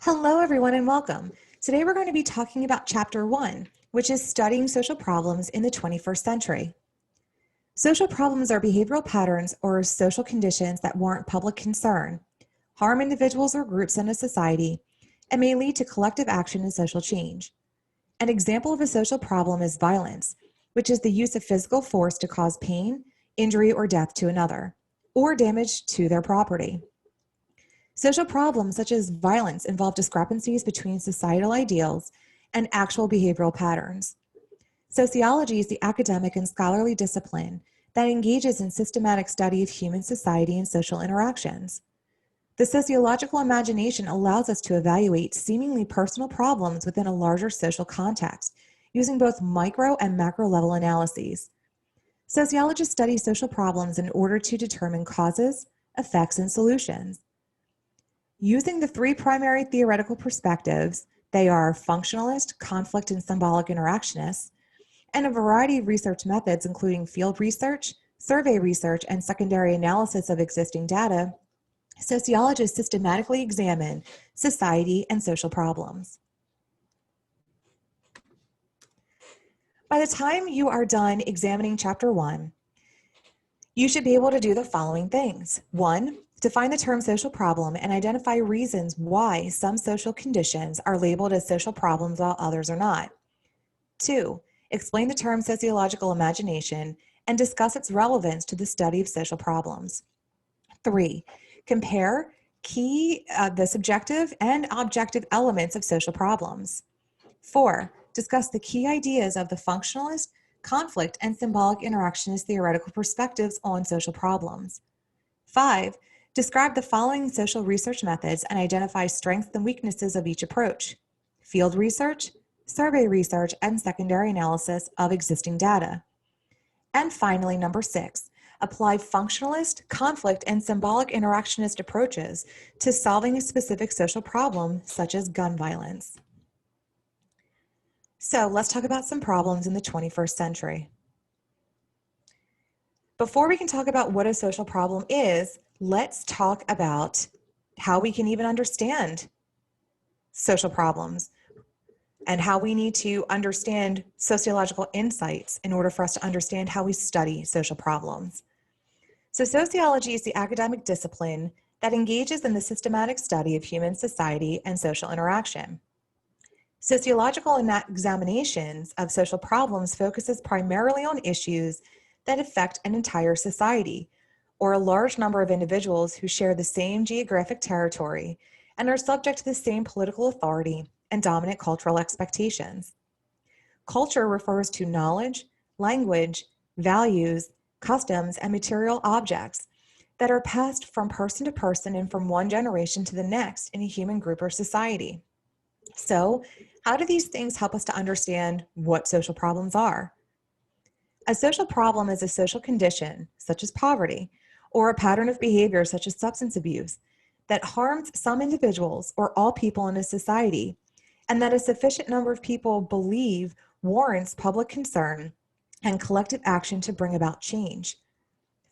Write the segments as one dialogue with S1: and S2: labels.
S1: Hello, everyone, and welcome. Today we're going to be talking about Chapter 1, which is Studying Social Problems in the 21st Century. Social problems are behavioral patterns or social conditions that warrant public concern, harm individuals or groups in a society, and may lead to collective action and social change. An example of a social problem is violence, which is the use of physical force to cause pain, injury, or death to another, or damage to their property. Social problems such as violence involve discrepancies between societal ideals and actual behavioral patterns. Sociology is the academic and scholarly discipline that engages in systematic study of human society and social interactions. The sociological imagination allows us to evaluate seemingly personal problems within a larger social context, using both micro and macro level analyses. Sociologists study social problems in order to determine causes, effects, and solutions. Using the three primary theoretical perspectives, they are functionalist, conflict, and symbolic interactionists, and a variety of research methods, including field research, survey research, and secondary analysis of existing data, sociologists systematically examine society and social problems. By the time you are done examining Chapter 1, you should be able to do the following things. 1, define the term social problem and identify reasons why some social conditions are labeled as social problems while others are not. 2, explain the term sociological imagination and discuss its relevance to the study of social problems. 3, compare the subjective and objective elements of social problems. 4, discuss the key ideas of the functionalist, conflict, and symbolic interactionist theoretical perspectives on social problems. 5, describe the following social research methods and identify strengths and weaknesses of each approach: field research, survey research, and secondary analysis of existing data. And finally, number 6, apply functionalist, conflict, and symbolic interactionist approaches to solving a specific social problem, such as gun violence. So let's talk about some problems in the 21st century. Before we can talk about what a social problem is, let's talk about how we can even understand social problems and how we need to understand sociological insights in order for us to understand how we study social problems. So sociology is the academic discipline that engages in the systematic study of human society and social interaction. Sociological examinations of social problems focuses primarily on issues that affect an entire society or a large number of individuals who share the same geographic territory and are subject to the same political authority and dominant cultural expectations. Culture refers to knowledge, language, values, customs, and material objects that are passed from person to person and from one generation to the next in a human group or society. So, how do these things help us to understand what social problems are? A social problem is a social condition, such as poverty, or a pattern of behavior, such as substance abuse, that harms some individuals or all people in a society, and that a sufficient number of people believe warrants public concern and collective action to bring about change.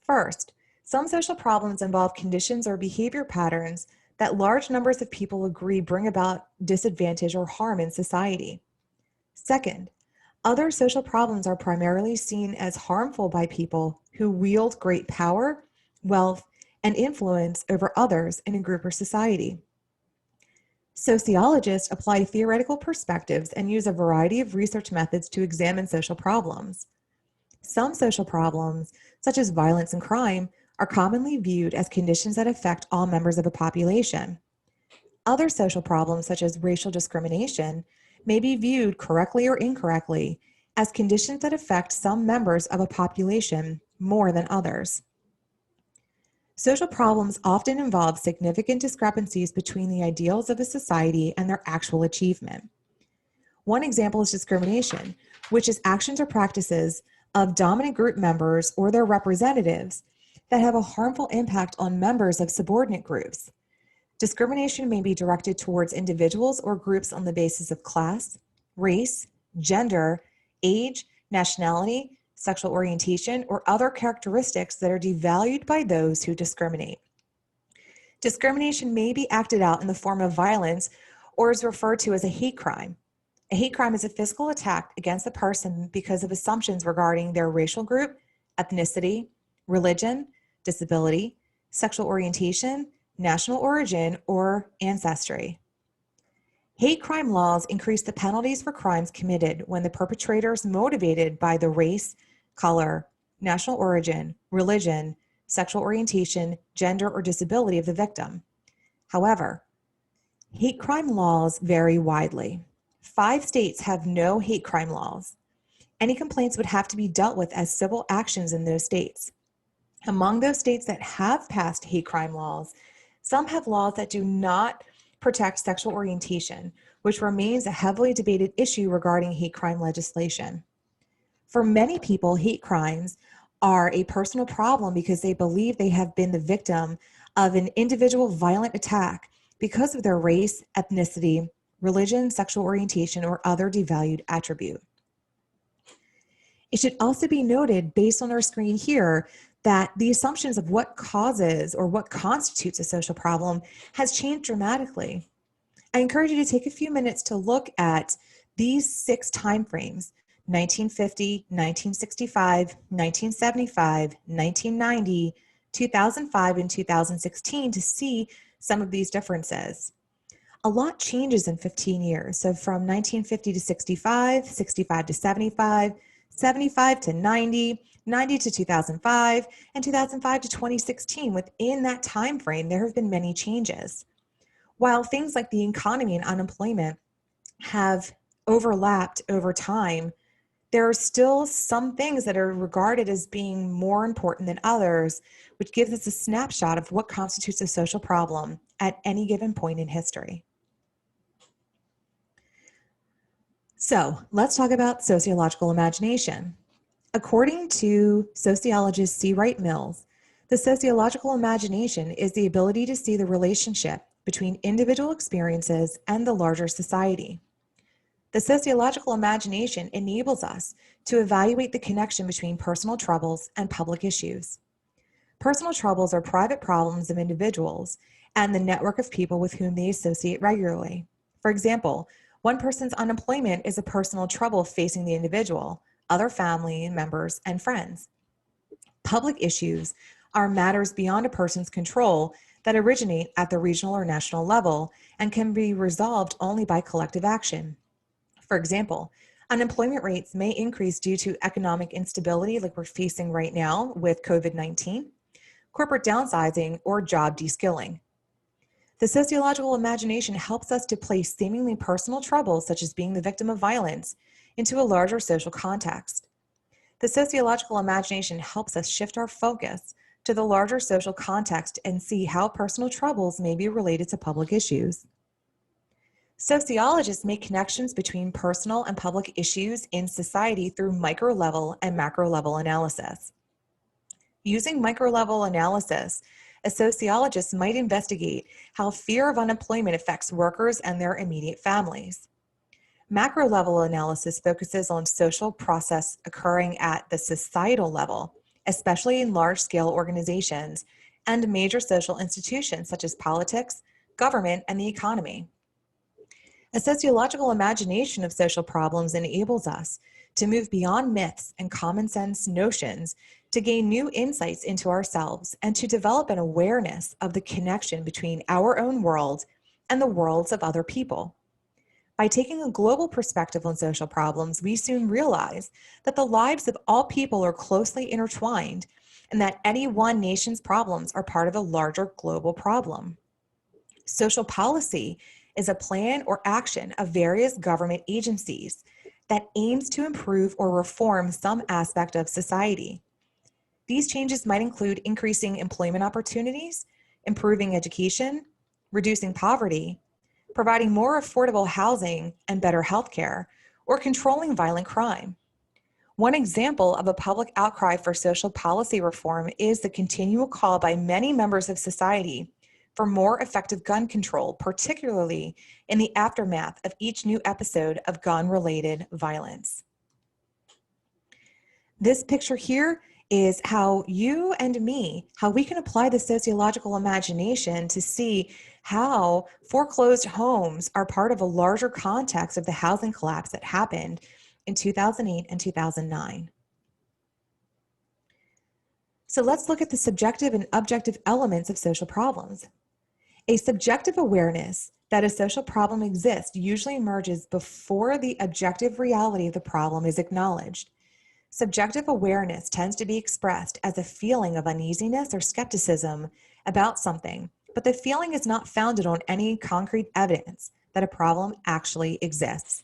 S1: First, some social problems involve conditions or behavior patterns that large numbers of people agree bring about disadvantage or harm in society. Second, other social problems are primarily seen as harmful by people who wield great power, wealth, and influence over others in a group or society. Sociologists apply theoretical perspectives and use a variety of research methods to examine social problems. Some social problems, such as violence and crime, are commonly viewed as conditions that affect all members of a population. Other social problems, such as racial discrimination, may be viewed correctly or incorrectly as conditions that affect some members of a population more than others. Social problems often involve significant discrepancies between the ideals of a society and their actual achievement. One example is discrimination, which is actions or practices of dominant group members or their representatives that have a harmful impact on members of subordinate groups. Discrimination may be directed towards individuals or groups on the basis of class, race, gender, age, nationality, sexual orientation, or other characteristics that are devalued by those who discriminate. Discrimination may be acted out in the form of violence or is referred to as a hate crime. A hate crime is a physical attack against a person because of assumptions regarding their racial group, ethnicity, religion, disability, sexual orientation, national origin, or ancestry. Hate crime laws increase the penalties for crimes committed when the perpetrator is motivated by the race, color, national origin, religion, sexual orientation, gender, or disability of the victim. However, hate crime laws vary widely. 5 states have no hate crime laws. Any complaints would have to be dealt with as civil actions in those states. Among those states that have passed hate crime laws, some have laws that do not protect sexual orientation, which remains a heavily debated issue regarding hate crime legislation. For many people, hate crimes are a personal problem because they believe they have been the victim of an individual violent attack because of their race, ethnicity, religion, sexual orientation, or other devalued attribute. It should also be noted, based on our screen here, that the assumptions of what causes or what constitutes a social problem has changed dramatically. I encourage you to take a few minutes to look at these 6 timeframes: 1950, 1965, 1975, 1990, 2005, and 2016 to see some of these differences. A lot changes in 15 years. So from 1950 to 65, 65 to 75, 75 to 90, 90 to 2005, and 2005 to 2016. Within that time frame, there have been many changes. While things like the economy and unemployment have overlapped over time, there are still some things that are regarded as being more important than others, which gives us a snapshot of what constitutes a social problem at any given point in history. So let's talk about sociological imagination. According to sociologist C. Wright Mills, the sociological imagination is the ability to see the relationship between individual experiences and the larger society. The sociological imagination enables us to evaluate the connection between personal troubles and public issues. Personal troubles are private problems of individuals and the network of people with whom they associate regularly. For example, one person's unemployment is a personal trouble facing the individual, other family members, and friends. Public issues are matters beyond a person's control that originate at the regional or national level and can be resolved only by collective action. For example, unemployment rates may increase due to economic instability like we're facing right now with COVID-19, corporate downsizing, or job de-skilling. The sociological imagination helps us to place seemingly personal troubles, such as being the victim of violence, into a larger social context. The sociological imagination helps us shift our focus to the larger social context and see how personal troubles may be related to public issues. Sociologists make connections between personal and public issues in society through micro-level and macro-level analysis. Using micro-level analysis, a sociologist might investigate how fear of unemployment affects workers and their immediate families. Macro-level analysis focuses on social process occurring at the societal level, especially in large-scale organizations and major social institutions such as politics, government, and the economy. A sociological imagination of social problems enables us to move beyond myths and common sense notions to gain new insights into ourselves and to develop an awareness of the connection between our own world and the worlds of other people. By taking a global perspective on social problems, we soon realize that the lives of all people are closely intertwined and that any one nation's problems are part of a larger global problem. Social policy is a plan or action of various government agencies that aims to improve or reform some aspect of society. These changes might include increasing employment opportunities, improving education, reducing poverty, providing more affordable housing and better healthcare, or controlling violent crime. One example of a public outcry for social policy reform is the continual call by many members of society for more effective gun control, particularly in the aftermath of each new episode of gun-related violence. This picture here is how you and me, how we can apply the sociological imagination to see how foreclosed homes are part of a larger context of the housing collapse that happened in 2008 and 2009. So let's look at the subjective and objective elements of social problems. A subjective awareness that a social problem exists usually emerges before the objective reality of the problem is acknowledged. Subjective awareness tends to be expressed as a feeling of uneasiness or skepticism about something, but the feeling is not founded on any concrete evidence that a problem actually exists.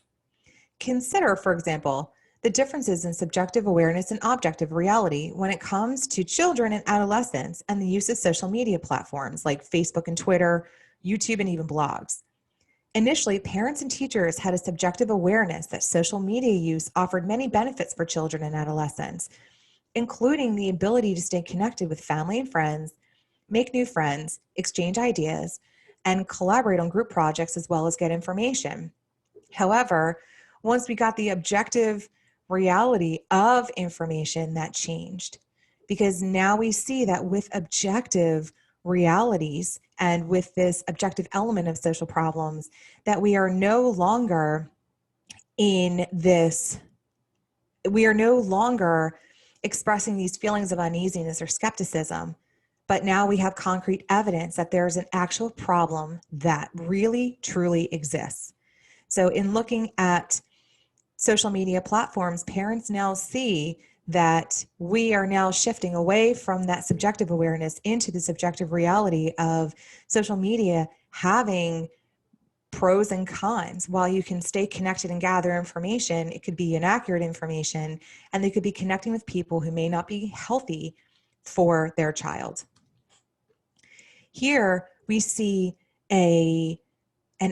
S1: Consider, for example, the differences in subjective awareness and objective reality when it comes to children and adolescents and the use of social media platforms like Facebook and Twitter, YouTube, and even blogs. Initially, parents and teachers had a subjective awareness that social media use offered many benefits for children and adolescents, including the ability to stay connected with family and friends, make new friends, exchange ideas, and collaborate on group projects as well as get information. However, once we got the objective reality of information, that changed, because now we see that with objective realities and with this objective element of social problems, that we are no longer expressing these feelings of uneasiness or skepticism, but now we have concrete evidence that there's an actual problem that really, truly exists. So in looking at social media platforms, parents now see that we are now shifting away from that subjective awareness into the subjective reality of social media having pros and cons. While you can stay connected and gather information, it could be inaccurate information, and they could be connecting with people who may not be healthy for their child. Here we see an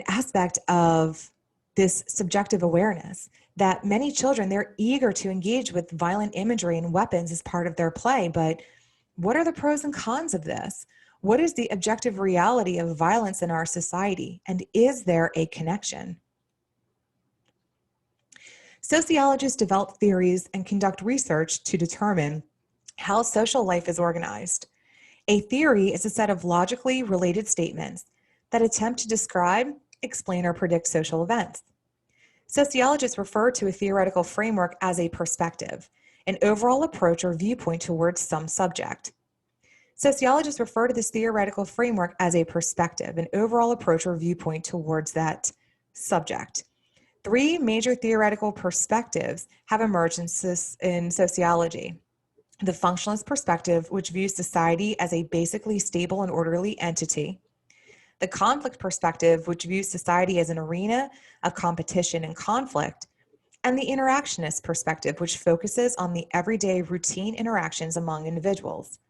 S1: aspect of this subjective awareness that many children, they're eager to engage with violent imagery and weapons as part of their play. But what are the pros and cons of this? What is the objective reality of violence in our society? And is there a connection? Sociologists develop theories and conduct research to determine how social life is organized. A theory is a set of logically related statements that attempt to describe, explain, or predict social events. Sociologists refer to a theoretical framework as a perspective, an overall approach or viewpoint towards some subject. Sociologists refer to this theoretical framework as a perspective, an overall approach or viewpoint towards that subject. Three major theoretical perspectives have emerged in sociology. The functionalist perspective, which views society as a basically stable and orderly entity. The conflict perspective, which views society as an arena of competition and conflict. And the interactionist perspective, which focuses on the everyday routine interactions among individuals.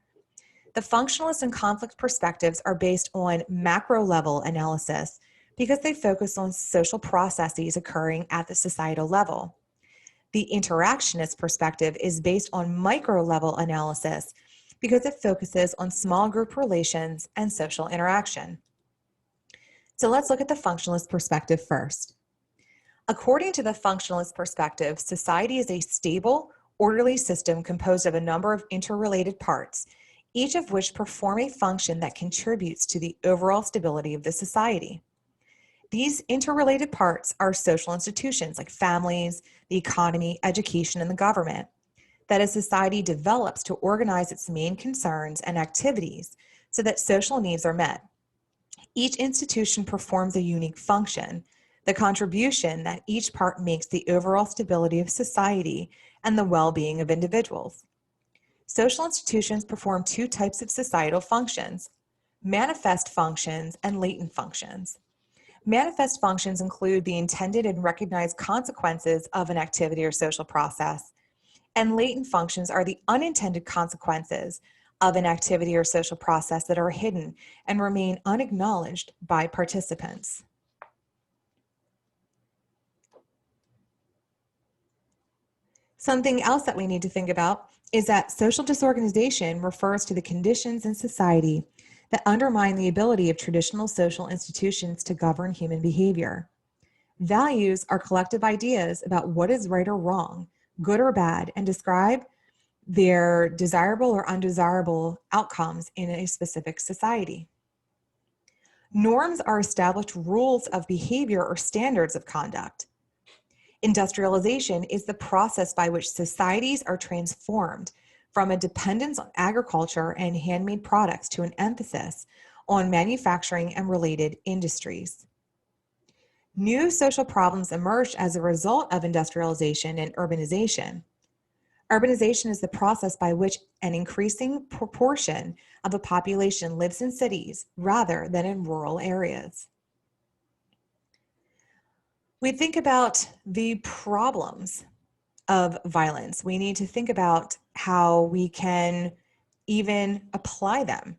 S1: The functionalist and conflict perspectives are based on macro-level analysis because they focus on social processes occurring at the societal level. The interactionist perspective is based on micro-level analysis because it focuses on small group relations and social interaction. So let's look at the functionalist perspective first. According to the functionalist perspective, society is a stable, orderly system composed of a number of interrelated parts, each of which perform a function that contributes to the overall stability of the society. These interrelated parts are social institutions like families, the economy, education, and the government, that a society develops to organize its main concerns and activities so that social needs are met. Each institution performs a unique function, the contribution that each part makes the overall stability of society and the well-being of individuals. Social institutions perform two types of societal functions: manifest functions and latent functions. Manifest functions include the intended and recognized consequences of an activity or social process, and latent functions are the unintended consequences of an activity or social process that are hidden and remain unacknowledged by participants. Something else that we need to think about is that social disorganization refers to the conditions in society that undermine the ability of traditional social institutions to govern human behavior. Values are collective ideas about what is right or wrong, good or bad, and describe their desirable or undesirable outcomes in a specific society. Norms are established rules of behavior or standards of conduct. Industrialization is the process by which societies are transformed from a dependence on agriculture and handmade products to an emphasis on manufacturing and related industries. New social problems emerged as a result of industrialization and urbanization. Urbanization is the process by which an increasing proportion of a population lives in cities rather than in rural areas. We think about the problems of violence. We need to think about how we can even apply them.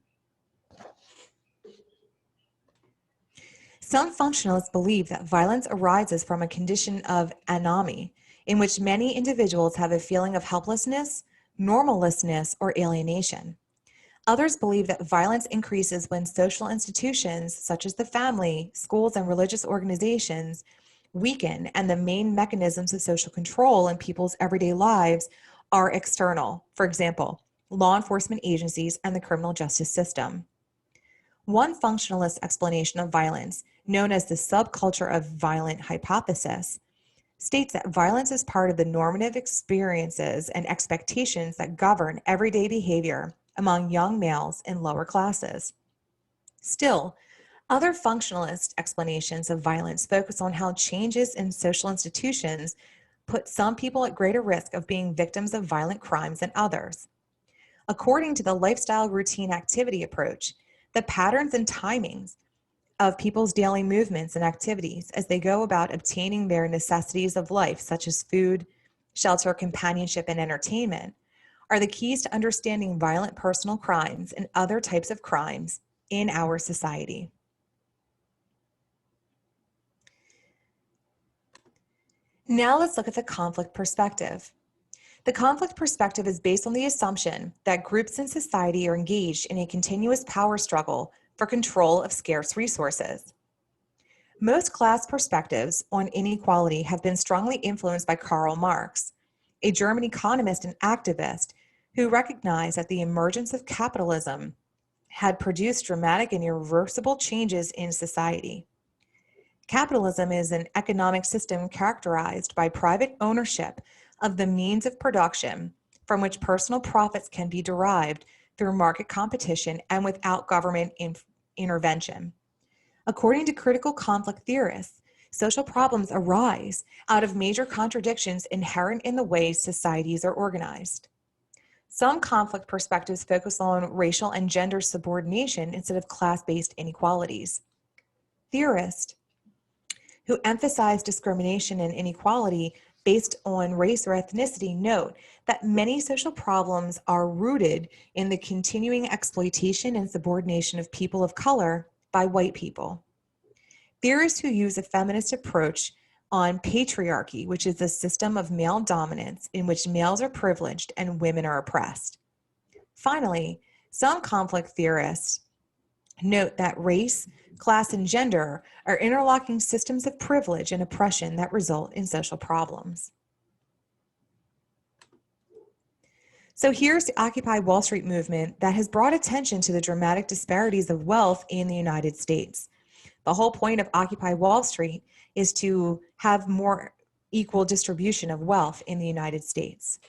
S1: Some functionalists believe that violence arises from a condition of anomie, in which many individuals have a feeling of helplessness, normallessness, or alienation. Others believe that violence increases when social institutions, such as the family, schools, and religious organizations, weaken, and the main mechanisms of social control in people's everyday lives are external. For example, law enforcement agencies and the criminal justice system. One functionalist explanation of violence, known as the subculture of violent hypothesis, states that violence is part of the normative experiences and expectations that govern everyday behavior among young males in lower classes. Still, other functionalist explanations of violence focus on how changes in social institutions put some people at greater risk of being victims of violent crimes than others. According to the lifestyle routine activity approach, the patterns and timings of people's daily movements and activities as they go about obtaining their necessities of life, such as food, shelter, companionship, and entertainment, are the keys to understanding violent personal crimes and other types of crimes in our society. Now let's look at the conflict perspective. The conflict perspective is based on the assumption that groups in society are engaged in a continuous power struggle for control of scarce resources. Most class perspectives on inequality have been strongly influenced by Karl Marx, a German economist and activist who recognized that the emergence of capitalism had produced dramatic and irreversible changes in society. Capitalism is an economic system characterized by private ownership of the means of production from which personal profits can be derived through market competition and without government intervention. According to critical conflict theorists, social problems arise out of major contradictions inherent in the way societies are organized. Some conflict perspectives focus on racial and gender subordination instead of class-based inequalities. Theorists who emphasize discrimination and inequality based on race or ethnicity note that many social problems are rooted in the continuing exploitation and subordination of people of color by white people. Theorists who use a feminist approach on patriarchy, which is a system of male dominance in which males are privileged and women are oppressed. Finally, some conflict theorists note that race, class, and gender are interlocking systems of privilege and oppression that result in social problems. So here's the Occupy Wall Street movement that has brought attention to the dramatic disparities of wealth in the United States. The whole point of Occupy Wall Street is to have more equal distribution of wealth in the United States.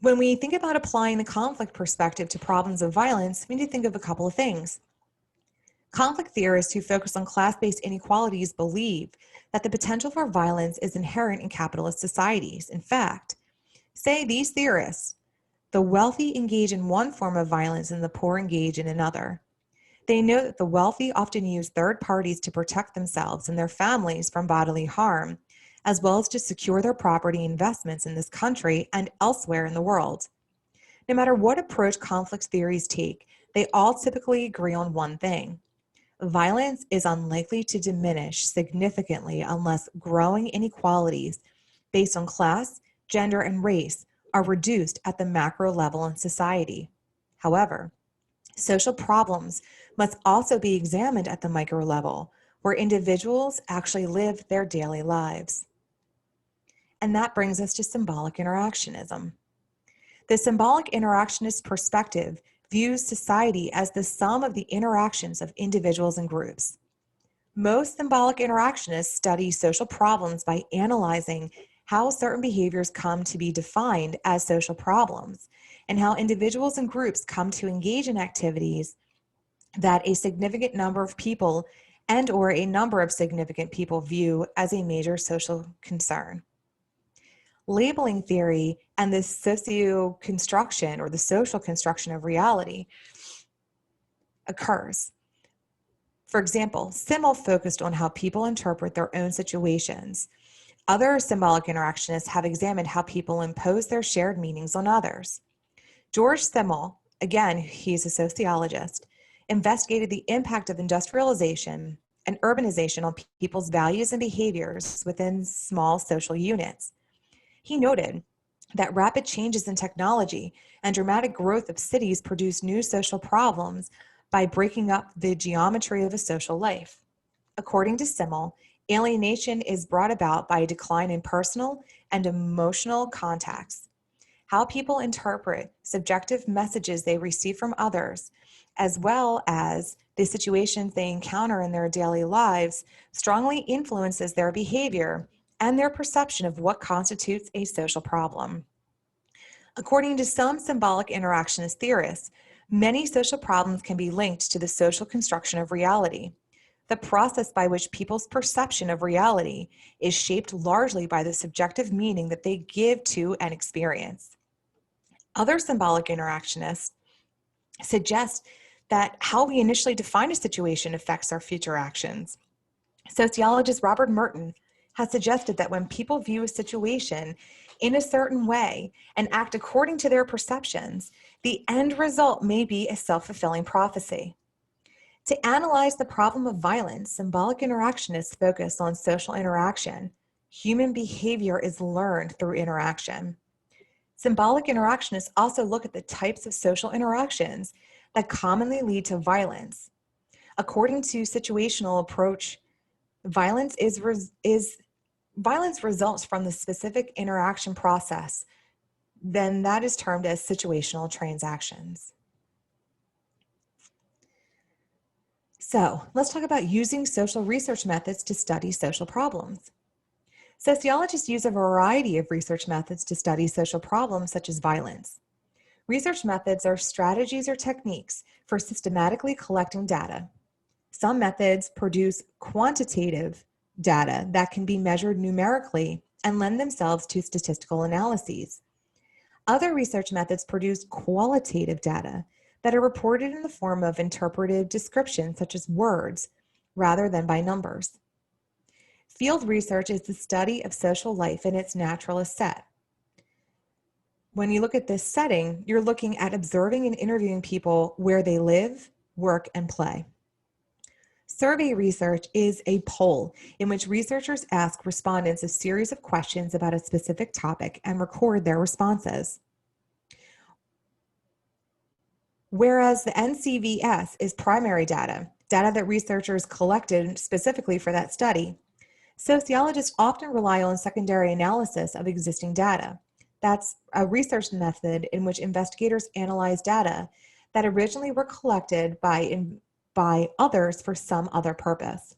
S1: When we think about applying the conflict perspective to problems of violence, we need to think of a couple of things. Conflict theorists who focus on class-based inequalities believe that the potential for violence is inherent in capitalist societies. In fact, say these theorists, the wealthy engage in one form of violence and the poor engage in another. They note that the wealthy often use third parties to protect themselves and their families from bodily harm, as well as to secure their property investments in this country and elsewhere in the world. No matter what approach conflict theories take, they all typically agree on one thing. Violence is unlikely to diminish significantly unless growing inequalities based on class, gender, and race are reduced at the macro level in society. However, social problems must also be examined at the micro level, where individuals actually live their daily lives. And that brings us to symbolic interactionism. The symbolic interactionist perspective views society as the sum of the interactions of individuals and groups. Most symbolic interactionists study social problems by analyzing how certain behaviors come to be defined as social problems and how individuals and groups come to engage in activities that a significant number of people and or a number of significant people view as a major social concern. Labeling theory and the socio-construction or the social construction of reality occurs. For example, Simmel focused on how people interpret their own situations. Other symbolic interactionists have examined how people impose their shared meanings on others. George Simmel, again, he's a sociologist, investigated the impact of industrialization and urbanization on people's values and behaviors within small social units. He noted that rapid changes in technology and dramatic growth of cities produce new social problems by breaking up the geometry of a social life. According to Simmel, alienation is brought about by a decline in personal and emotional contacts. How people interpret subjective messages they receive from others, as well as the situations they encounter in their daily lives, strongly influences their behavior and their perception of what constitutes a social problem. According to some symbolic interactionist theorists, many social problems can be linked to the social construction of reality, the process by which people's perception of reality is shaped largely by the subjective meaning that they give to an experience. Other symbolic interactionists suggest that how we initially define a situation affects our future actions. Sociologist Robert Merton has suggested that when people view a situation in a certain way and act according to their perceptions, the end result may be a self-fulfilling prophecy. To analyze the problem of violence, symbolic interactionists focus on social interaction. Human behavior is learned through interaction. Symbolic interactionists also look at the types of social interactions that commonly lead to violence. According to situational approach, violence results from the specific interaction process. Then that is termed as situational transactions. So let's talk about using social research methods to study social problems. Sociologists use a variety of research methods to study social problems such as violence. Research methods are strategies or techniques for systematically collecting data. Some methods produce quantitative data that can be measured numerically and lend themselves to statistical analyses. Other research methods produce qualitative data that are reported in the form of interpretive descriptions such as words rather than by numbers. Field research is the study of social life in its naturalist set. When you look at this setting, you're looking at observing and interviewing people where they live, work, and play. Survey research is a poll in which researchers ask respondents a series of questions about a specific topic and record their responses. Whereas the NCVS is primary data that researchers collected specifically for that study, sociologists often rely on secondary analysis of existing data. That's a research method in which investigators analyze data that originally were collected by others for some other purpose.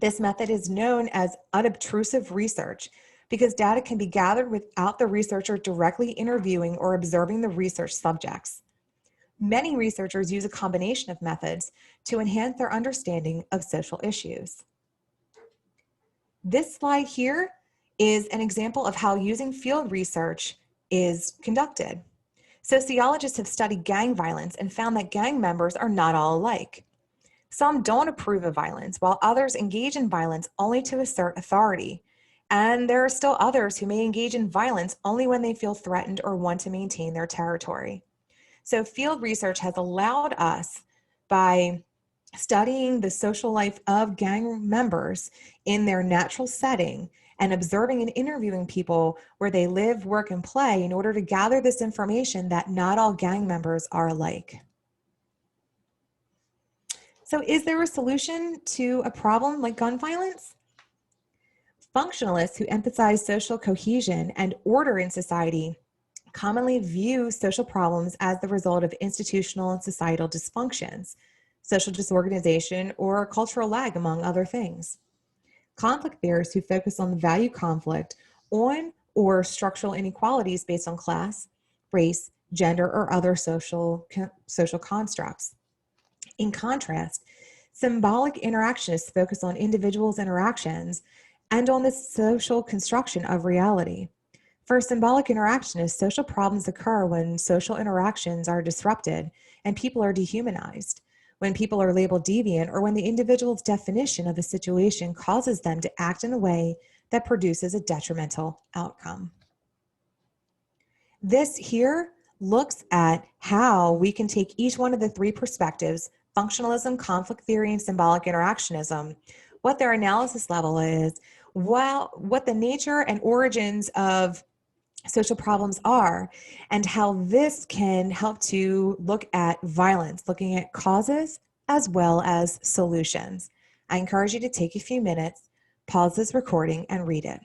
S1: This method is known as unobtrusive research because data can be gathered without the researcher directly interviewing or observing the research subjects. Many researchers use a combination of methods to enhance their understanding of social issues. This slide here is an example of how using field research is conducted. Sociologists have studied gang violence and found that gang members are not all alike. Some don't approve of violence, while others engage in violence only to assert authority. And there are still others who may engage in violence only when they feel threatened or want to maintain their territory. So field research has allowed us, by studying the social life of gang members in their natural setting and observing and interviewing people where they live, work, and play in order to gather this information that not all gang members are alike. So is there a solution to a problem like gun violence? Functionalists who emphasize social cohesion and order in society commonly view social problems as the result of institutional and societal dysfunctions, social disorganization, or cultural lag, among other things. Conflict theorists who focus on the value conflict on or structural inequalities based on class, race, gender, or other social constructs. In contrast, symbolic interactionists focus on individuals' interactions and on the social construction of reality. For symbolic interactionists, social problems occur when social interactions are disrupted and people are dehumanized, when people are labeled deviant, or when the individual's definition of a situation causes them to act in a way that produces a detrimental outcome. This here looks at how we can take each one of the three perspectives, functionalism, conflict theory, and symbolic interactionism, what their analysis level is, what the nature and origins of social problems are, and how this can help to look at violence, looking at causes as well as solutions. I encourage you to take a few minutes, pause this recording, and read it.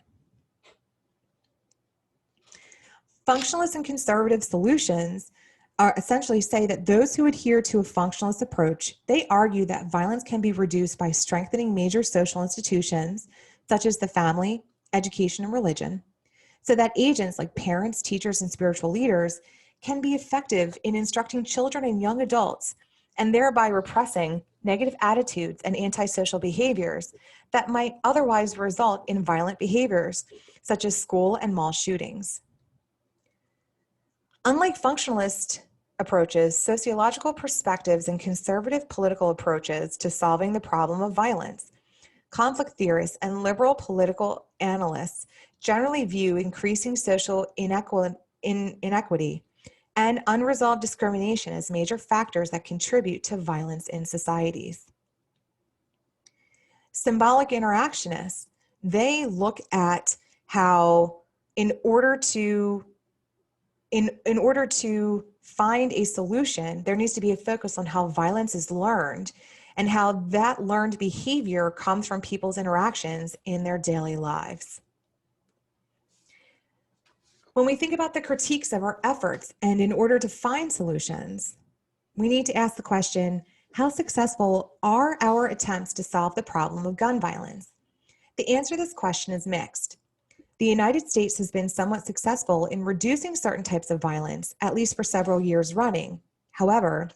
S1: Functionalist and conservative solutions are essentially say that those who adhere to a functionalist approach, they argue that violence can be reduced by strengthening major social institutions, such as the family, education, and religion, so that agents like parents, teachers, and spiritual leaders can be effective in instructing children and young adults, and thereby repressing negative attitudes and antisocial behaviors that might otherwise result in violent behaviors, such as school and mall shootings. Unlike functionalist approaches, sociological perspectives and conservative political approaches to solving the problem of violence, conflict theorists and liberal political analysts generally view increasing social inequity and unresolved discrimination as major factors that contribute to violence in societies. Symbolic interactionists, they look at how in order to find a solution, there needs to be a focus on how violence is learned and how that learned behavior comes from people's interactions in their daily lives. When we think about the critiques of our efforts and in order to find solutions, we need to ask the question, how successful are our attempts to solve the problem of gun violence? The answer to this question is mixed. The United States has been somewhat successful in reducing certain types of violence, at least for several years running. However,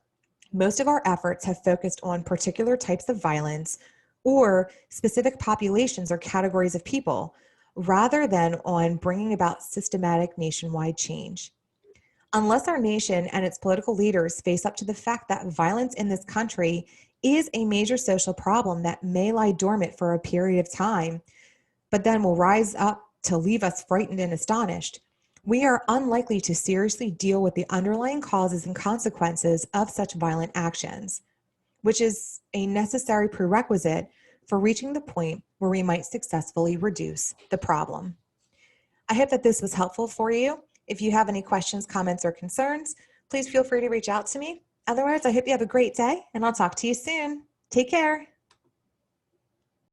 S1: most of our efforts have focused on particular types of violence or specific populations or categories of people, rather than on bringing about systematic nationwide change. Unless our nation and its political leaders face up to the fact that violence in this country is a major social problem that may lie dormant for a period of time, but then will rise up to leave us frightened and astonished, we are unlikely to seriously deal with the underlying causes and consequences of such violent actions, which is a necessary prerequisite for reaching the point where we might successfully reduce the problem. I hope that this was helpful for you. If you have any questions, comments, or concerns, please feel free to reach out to me. Otherwise, I hope you have a great day, and I'll talk to you soon. Take care.